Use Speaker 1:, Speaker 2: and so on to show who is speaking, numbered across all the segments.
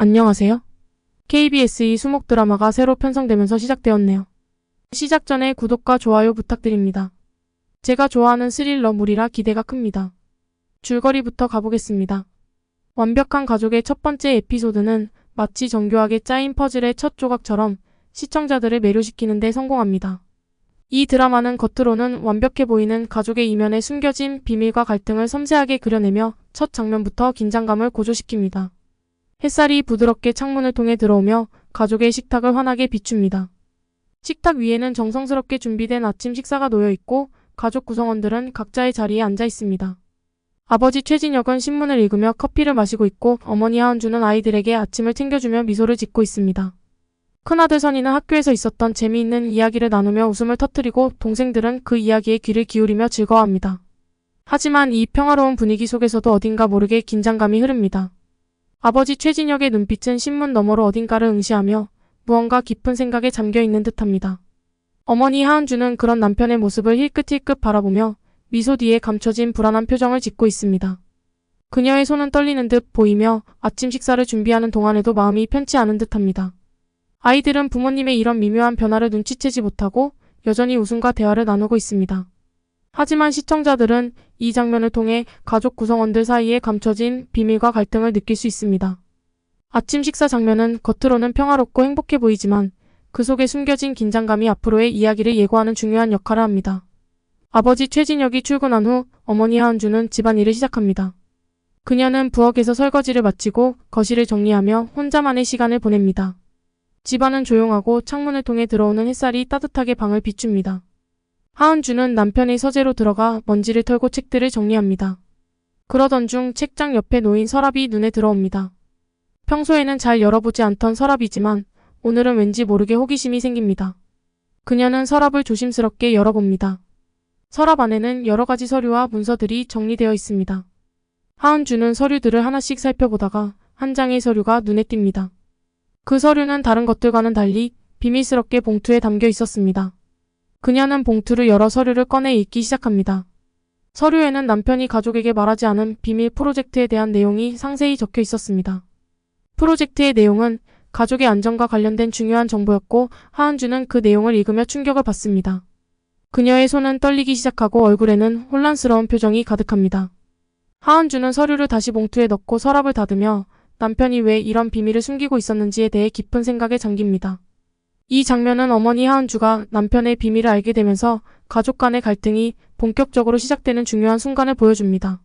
Speaker 1: 안녕하세요. KBS2 수목 드라마가 새로 편성되면서 시작되었네요. 시작 전에 구독과 좋아요 부탁드립니다. 제가 좋아하는 스릴러물이라 기대가 큽니다. 줄거리부터 가보겠습니다. 완벽한 가족의 첫 번째 에피소드는 마치 정교하게 짜인 퍼즐의 첫 조각처럼 시청자들을 매료시키는 데 성공합니다. 이 드라마는 겉으로는 완벽해 보이는 가족의 이면에 숨겨진 비밀과 갈등을 섬세하게 그려내며 첫 장면부터 긴장감을 고조시킵니다. 햇살이 부드럽게 창문을 통해 들어오며 가족의 식탁을 환하게 비춥니다. 식탁 위에는 정성스럽게 준비된 아침 식사가 놓여 있고 가족 구성원들은 각자의 자리에 앉아 있습니다. 아버지 최진혁은 신문을 읽으며 커피를 마시고 있고 어머니 하은주는 아이들에게 아침을 챙겨주며 미소를 짓고 있습니다. 큰아들 선이는 학교에서 있었던 재미있는 이야기를 나누며 웃음을 터뜨리고 동생들은 그 이야기에 귀를 기울이며 즐거워합니다. 하지만 이 평화로운 분위기 속에서도 어딘가 모르게 긴장감이 흐릅니다. 아버지 최진혁의 눈빛은 신문 너머로 어딘가를 응시하며 무언가 깊은 생각에 잠겨있는 듯합니다. 어머니 하은주는 그런 남편의 모습을 힐끗힐끗 바라보며 미소 뒤에 감춰진 불안한 표정을 짓고 있습니다. 그녀의 손은 떨리는 듯 보이며 아침 식사를 준비하는 동안에도 마음이 편치 않은 듯합니다. 아이들은 부모님의 이런 미묘한 변화를 눈치채지 못하고 여전히 웃음과 대화를 나누고 있습니다. 하지만 시청자들은 이 장면을 통해 가족 구성원들 사이에 감춰진 비밀과 갈등을 느낄 수 있습니다. 아침 식사 장면은 겉으로는 평화롭고 행복해 보이지만 그 속에 숨겨진 긴장감이 앞으로의 이야기를 예고하는 중요한 역할을 합니다. 아버지 최진혁이 출근한 후 어머니 하은주는 집안일을 시작합니다. 그녀는 부엌에서 설거지를 마치고 거실을 정리하며 혼자만의 시간을 보냅니다. 집안은 조용하고 창문을 통해 들어오는 햇살이 따뜻하게 방을 비춥니다. 하은주는 남편의 서재로 들어가 먼지를 털고 책들을 정리합니다. 그러던 중 책장 옆에 놓인 서랍이 눈에 들어옵니다. 평소에는 잘 열어보지 않던 서랍이지만 오늘은 왠지 모르게 호기심이 생깁니다. 그녀는 서랍을 조심스럽게 열어봅니다. 서랍 안에는 여러 가지 서류와 문서들이 정리되어 있습니다. 하은주는 서류들을 하나씩 살펴보다가 한 장의 서류가 눈에 띕니다. 그 서류는 다른 것들과는 달리 비밀스럽게 봉투에 담겨 있었습니다. 그녀는 봉투를 열어 서류를 꺼내 읽기 시작합니다. 서류에는 남편이 가족에게 말하지 않은 비밀 프로젝트에 대한 내용이 상세히 적혀 있었습니다. 프로젝트의 내용은 가족의 안전과 관련된 중요한 정보였고 하은주는 그 내용을 읽으며 충격을 받습니다. 그녀의 손은 떨리기 시작하고 얼굴에는 혼란스러운 표정이 가득합니다. 하은주는 서류를 다시 봉투에 넣고 서랍을 닫으며 남편이 왜 이런 비밀을 숨기고 있었는지에 대해 깊은 생각에 잠깁니다. 이 장면은 어머니 하은주가 남편의 비밀을 알게 되면서 가족 간의 갈등이 본격적으로 시작되는 중요한 순간을 보여줍니다.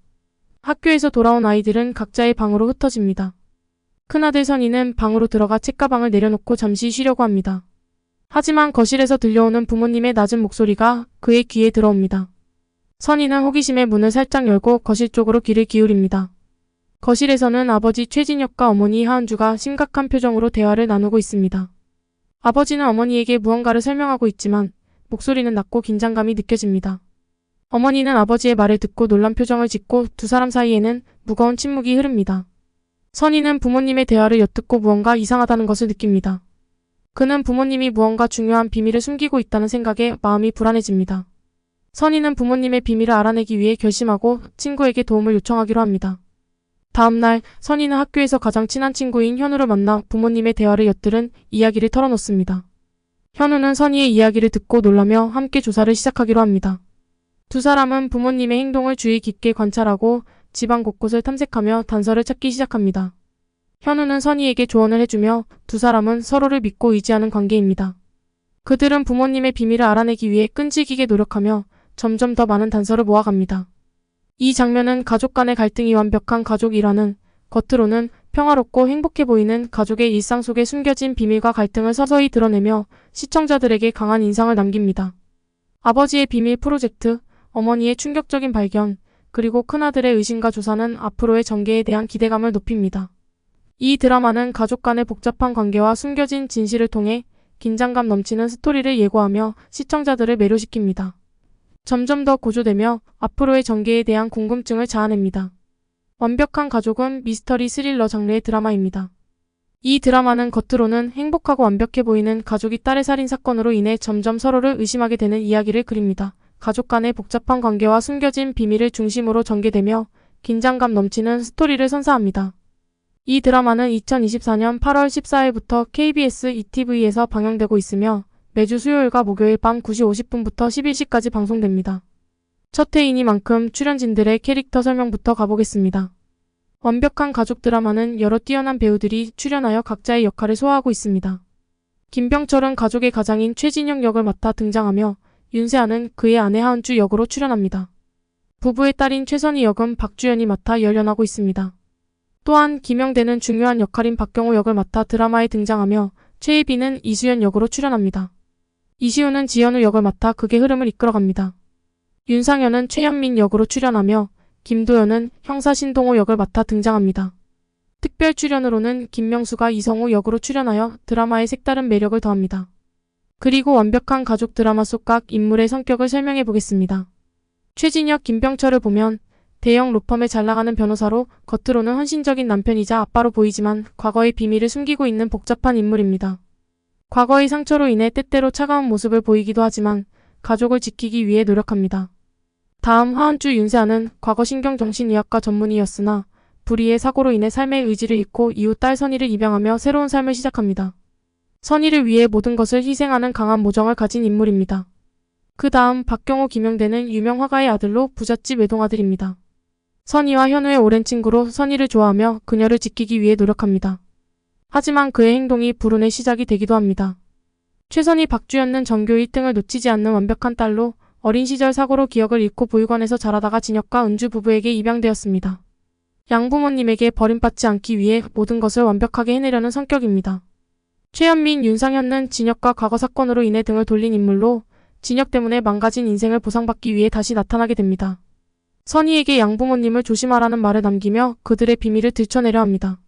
Speaker 1: 학교에서 돌아온 아이들은 각자의 방으로 흩어집니다. 큰아들 선이는 방으로 들어가 책가방을 내려놓고 잠시 쉬려고 합니다. 하지만 거실에서 들려오는 부모님의 낮은 목소리가 그의 귀에 들어옵니다. 선이는 호기심에 문을 살짝 열고 거실 쪽으로 귀를 기울입니다. 거실에서는 아버지 최진혁과 어머니 하은주가 심각한 표정으로 대화를 나누고 있습니다. 아버지는 어머니에게 무언가를 설명하고 있지만 목소리는 낮고 긴장감이 느껴집니다. 어머니는 아버지의 말을 듣고 놀란 표정을 짓고 두 사람 사이에는 무거운 침묵이 흐릅니다. 선이는 부모님의 대화를 엿듣고 무언가 이상하다는 것을 느낍니다. 그는 부모님이 무언가 중요한 비밀을 숨기고 있다는 생각에 마음이 불안해집니다. 선이는 부모님의 비밀을 알아내기 위해 결심하고 친구에게 도움을 요청하기로 합니다. 다음날 선이는 학교에서 가장 친한 친구인 현우를 만나 부모님의 대화를 엿들은 이야기를 털어놓습니다. 현우는 선이의 이야기를 듣고 놀라며 함께 조사를 시작하기로 합니다. 두 사람은 부모님의 행동을 주의 깊게 관찰하고 집안 곳곳을 탐색하며 단서를 찾기 시작합니다. 현우는 선이에게 조언을 해주며 두 사람은 서로를 믿고 의지하는 관계입니다. 그들은 부모님의 비밀을 알아내기 위해 끈질기게 노력하며 점점 더 많은 단서를 모아갑니다. 이 장면은 가족 간의 갈등이 완벽한 가족이라는 겉으로는 평화롭고 행복해 보이는 가족의 일상 속에 숨겨진 비밀과 갈등을 서서히 드러내며 시청자들에게 강한 인상을 남깁니다. 아버지의 비밀 프로젝트, 어머니의 충격적인 발견, 그리고 큰아들의 의심과 조사는 앞으로의 전개에 대한 기대감을 높입니다. 이 드라마는 가족 간의 복잡한 관계와 숨겨진 진실을 통해 긴장감 넘치는 스토리를 예고하며 시청자들을 매료시킵니다. 점점 더 고조되며 앞으로의 전개에 대한 궁금증을 자아냅니다. 완벽한 가족은 미스터리 스릴러 장르의 드라마입니다. 이 드라마는 겉으로는 행복하고 완벽해 보이는 가족이 딸의 살인 사건으로 인해 점점 서로를 의심하게 되는 이야기를 그립니다. 가족 간의 복잡한 관계와 숨겨진 비밀을 중심으로 전개되며 긴장감 넘치는 스토리를 선사합니다. 이 드라마는 2024년 8월 14일부터 KBS ETV에서 방영되고 있으며 매주 수요일과 목요일 밤 9시 50분부터 11시까지 방송됩니다. 첫 회이니만큼 출연진들의 캐릭터 설명부터 가보겠습니다. 완벽한 가족 드라마는 여러 뛰어난 배우들이 출연하여 각자의 역할을 소화하고 있습니다. 김병철은 가족의 가장인 최진영 역을 맡아 등장하며 윤세아는 그의 아내 하은주 역으로 출연합니다. 부부의 딸인 최선희 역은 박주연이 맡아 열연하고 있습니다. 또한 김영대는 중요한 역할인 박경호 역을 맡아 드라마에 등장하며 최혜빈은 이수연 역으로 출연합니다. 이시우는 지연우 역을 맡아 극의 흐름을 이끌어갑니다. 윤상현은 최현민 역으로 출연하며 김도연은 형사 신동호 역을 맡아 등장합니다. 특별 출연으로는 김명수가 이성우 역으로 출연하여 드라마에 색다른 매력을 더합니다. 그리고 완벽한 가족 드라마 속 각 인물의 성격을 설명해 보겠습니다. 최진혁, 김병철을 보면 대형 로펌에 잘 나가는 변호사로 겉으로는 헌신적인 남편이자 아빠로 보이지만 과거의 비밀을 숨기고 있는 복잡한 인물입니다. 과거의 상처로 인해 때때로 차가운 모습을 보이기도 하지만 가족을 지키기 위해 노력합니다. 다음 하은주, 윤세아는 과거 신경정신의학과 전문의였으나 불의의 사고로 인해 삶의 의지를 잃고 이후 딸 선희를 입양하며 새로운 삶을 시작합니다. 선희를 위해 모든 것을 희생하는 강한 모정을 가진 인물입니다. 그 다음 박경호, 김영대는 유명 화가의 아들로 부잣집 외동아들입니다. 선희와 현우의 오랜 친구로 선희를 좋아하며 그녀를 지키기 위해 노력합니다. 하지만 그의 행동이 불운의 시작이 되기도 합니다. 최선희, 박주연은 전교 1등을 놓치지 않는 완벽한 딸로 어린 시절 사고로 기억을 잃고 보육원에서 자라다가 진혁과 은주 부부에게 입양되었습니다. 양부모님에게 버림받지 않기 위해 모든 것을 완벽하게 해내려는 성격입니다. 최현민, 윤상현은 진혁과 과거 사건으로 인해 등을 돌린 인물로 진혁 때문에 망가진 인생을 보상받기 위해 다시 나타나게 됩니다. 선희에게 양부모님을 조심하라는 말을 남기며 그들의 비밀을 들춰내려 합니다.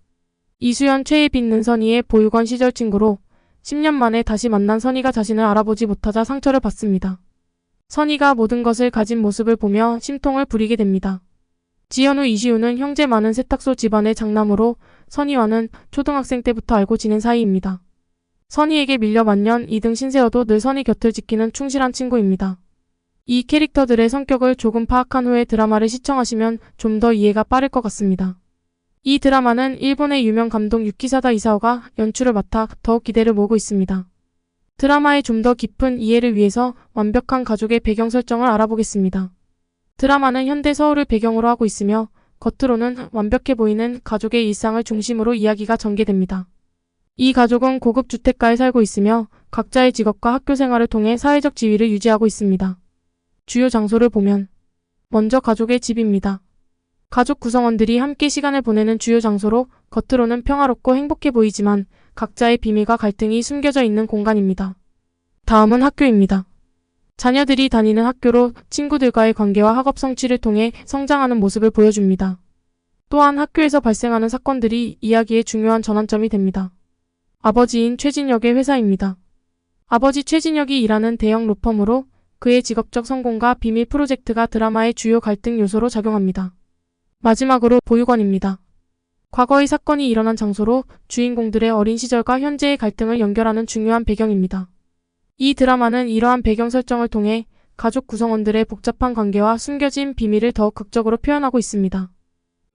Speaker 1: 이수연, 최혜빈은 선희의 보육원 시절 친구로 10년 만에 다시 만난 선희가 자신을 알아보지 못하자 상처를 받습니다. 선희가 모든 것을 가진 모습을 보며 심통을 부리게 됩니다. 지연우, 이시우는 형제 많은 세탁소 집안의 장남으로 선희와는 초등학생 때부터 알고 지낸 사이입니다. 선희에게 밀려 만년 2등 신세여도 늘 선희 곁을 지키는 충실한 친구입니다. 이 캐릭터들의 성격을 조금 파악한 후에 드라마를 시청하시면 좀 더 이해가 빠를 것 같습니다. 이 드라마는 일본의 유명 감독 유키사다 이사오가 연출을 맡아 더욱 기대를 모으고 있습니다. 드라마의 좀 더 깊은 이해를 위해서 완벽한 가족의 배경 설정을 알아보겠습니다. 드라마는 현대 서울을 배경으로 하고 있으며 겉으로는 완벽해 보이는 가족의 일상을 중심으로 이야기가 전개됩니다. 이 가족은 고급 주택가에 살고 있으며 각자의 직업과 학교 생활을 통해 사회적 지위를 유지하고 있습니다. 주요 장소를 보면 먼저 가족의 집입니다. 가족 구성원들이 함께 시간을 보내는 주요 장소로 겉으로는 평화롭고 행복해 보이지만 각자의 비밀과 갈등이 숨겨져 있는 공간입니다. 다음은 학교입니다. 자녀들이 다니는 학교로 친구들과의 관계와 학업 성취를 통해 성장하는 모습을 보여줍니다. 또한 학교에서 발생하는 사건들이 이야기의 중요한 전환점이 됩니다. 아버지인 최진혁의 회사입니다. 아버지 최진혁이 일하는 대형 로펌으로 그의 직업적 성공과 비밀 프로젝트가 드라마의 주요 갈등 요소로 작용합니다. 마지막으로 보육원입니다. 과거의 사건이 일어난 장소로 주인공들의 어린 시절과 현재의 갈등을 연결하는 중요한 배경입니다. 이 드라마는 이러한 배경 설정을 통해 가족 구성원들의 복잡한 관계와 숨겨진 비밀을 더욱 극적으로 표현하고 있습니다.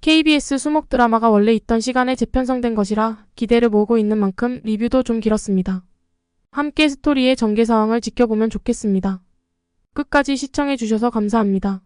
Speaker 1: KBS 수목 드라마가 원래 있던 시간에 재편성된 것이라 기대를 모으고 있는 만큼 리뷰도 좀 길었습니다. 함께 스토리의 전개 상황을 지켜보면 좋겠습니다. 끝까지 시청해주셔서 감사합니다.